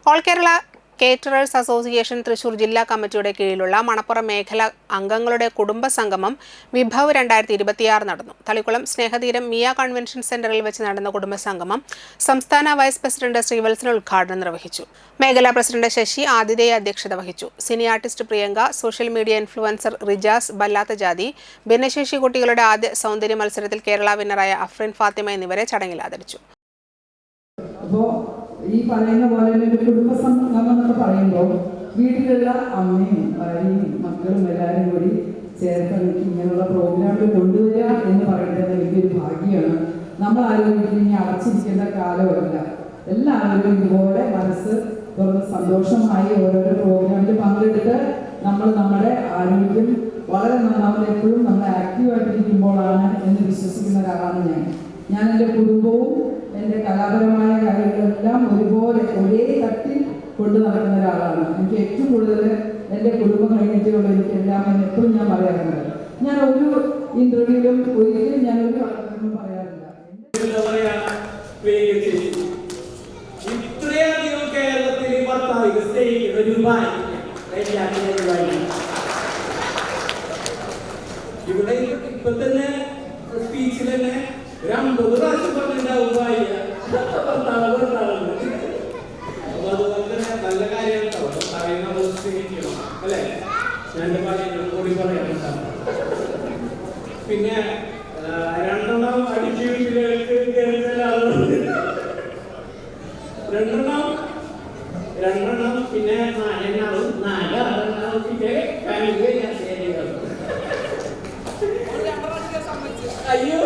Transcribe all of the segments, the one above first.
All Kerala Caterers Association Thrissur ജില്ലാ കമ്മിറ്റിയുടെ കീഴിലുള്ള മണപ്പുറം മേഖല അംഗങ്ങളുടെ കുടുംബ സംഗമം വിഭവ് 2026 നടന്നു. തളിക്കുളം സ്നേഹതീരം മിയ കൺവെൻഷൻ സെന്ററിൽ വെച്ച് നടന്ന കുടുംബ സംഗമം സംസ്ഥാന വൈസ് പ്രസിഡന്റ് ശ്രീവത്സൻ ഉദ്ഘാടനം നിർവഹിച്ചു. മേഖലാ പ്രസിഡന്റ് ശശി ആതിഥേയ അധ്യക്ഷത വഹിച്ചു. Cine artist Priyanka, social media influencer Rijas ബല്ലാത്ത ജാതി, ഭിന്നശേഷി കുട്ടികളുടെ ആദ്യ സൗന്ദര്യ മത്സരത്തിൽ കേരള വിന്നറായ അഫ്രിൻ ഫാത്തിമ എന്നിവരെ ചടങ്ങിൽ ആദരിച്ചു. ഈ പറയുന്ന പോലെ ഒരു കുടുംബ സംഗമം എന്നൊക്കെ പറയുമ്പോൾ വീട്ടിലുള്ള അമ്മയും ഭാര്യയും മക്കളും എല്ലാവരും കൂടി ചേർത്ത് ഇങ്ങനെയുള്ള പ്രോഗ്രാമിൽ കൊണ്ടുവരിക എന്ന് പറയുന്നത് വലിയൊരു ഭാഗ്യമാണ്. നമ്മൾ ആരും ഇനി അടച്ചിരിക്കേണ്ട കാലമല്ല. എല്ലാവരും ഇതുപോലെ മനസ്സ് തുറന്ന് സന്തോഷമായി ഓരോരോ പ്രോഗ്രാമിൽ പങ്കെടുത്ത് നമ്മുടെ ആരോഗ്യം വളരെ നന്നാവുന്നത് എപ്പോഴും നമ്മൾ ആക്റ്റീവായിട്ടിരിക്കുമ്പോഴാണ് എന്ന് വിശ്വസിക്കുന്ന ഒരാളാണ് ഞാൻ എൻ്റെ കുടുംബവും എൻ്റെ കലാപരമായ കാര്യങ്ങളെല്ലാം ഒരുപോലെ ഒരേ തട്ടിൽ കൊണ്ടു നടക്കുന്ന ഒരാളാണ്. എനിക്ക് ഏറ്റവും കൂടുതൽ എൻ്റെ കുടുംബം കഴിഞ്ഞിട്ടുള്ള എനിക്കെല്ലാം എന്ന് എപ്പോഴും ഞാൻ പറയാറുണ്ട്. ഞാൻ ഒരു ഇന്റർവ്യൂവിലും ഒരിക്കലും ഞാൻ ഒരു കളക്ടറിനും പറയാറില്ല. ഇത്രയധികം കേരളത്തിൽ ഇവിടെ ഇപ്പൊ തന്നെ സ്പീച്ചിൽ തന്നെ 50 പ്രാവശ്യം പറഞ്ഞിട്ടുണ്ടാവും അപ്പൊ അതുപോലെ തന്നെ നല്ല കാര്യമാണ് പറയുന്ന സ്നേഹിക്കണം അല്ലെ. ഞാൻ എന്റെ കാര്യങ്ങൾ കൂടി പറയാനുണ്ടാവും. പിന്നെ 2 അടിച്ചു വീട്ടിലേക്ക് കയറുന്ന ആളുകളുണ്ട്. 2 പിന്നെ 4 പിന്നെ ഫാമിലി അയ്യോ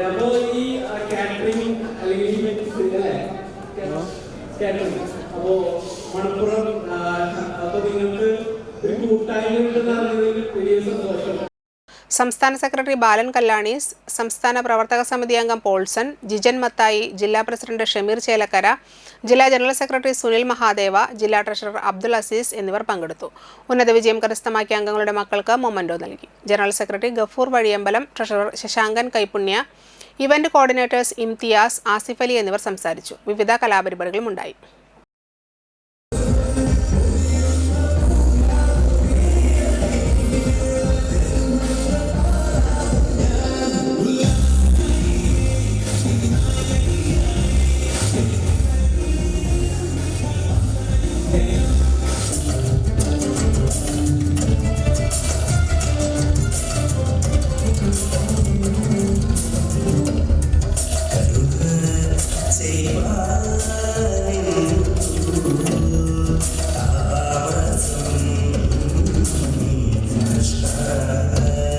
അപ്പോ ഈ കാറ്ററിംഗ് അല്ലെങ്കിൽ കാറ്ററിംഗ് അപ്പോ മണപ്പുറം അപ്പൊ നിങ്ങൾക്ക് ഒരു കൂട്ടായ്മ ഉണ്ടെന്നറിഞ്ഞതിൽ വലിയ സന്തോഷം. സംസ്ഥാന സെക്രട്ടറി ബാലൻ കല്ലാണീസ്, സംസ്ഥാന പ്രവർത്തക സമിതി അംഗം പോൾസൺ, ജിജൻ മത്തായി, ജില്ലാ പ്രസിഡന്റ് ഷമീർ ചേലക്കര, ജില്ലാ ജനറൽ സെക്രട്ടറി സുനിൽ മഹാദേവ, ജില്ലാ ട്രഷറർ അബ്ദുൽ അസീസ് എന്നിവർ പങ്കെടുത്തു. ഉന്നത വിജയം കരസ്ഥമാക്കിയ അംഗങ്ങളുടെ മക്കൾക്ക് മൊമന്റോ നൽകി. General secretary Gafoor Vazhiyambalam, treasurer Sasankan Kaippunya, event coordinators Imthiyas, Asif Ali എന്നിവർ സംസാരിച്ചു. വിവിധ കലാപരിപാടികളും ഉണ്ടായി. Say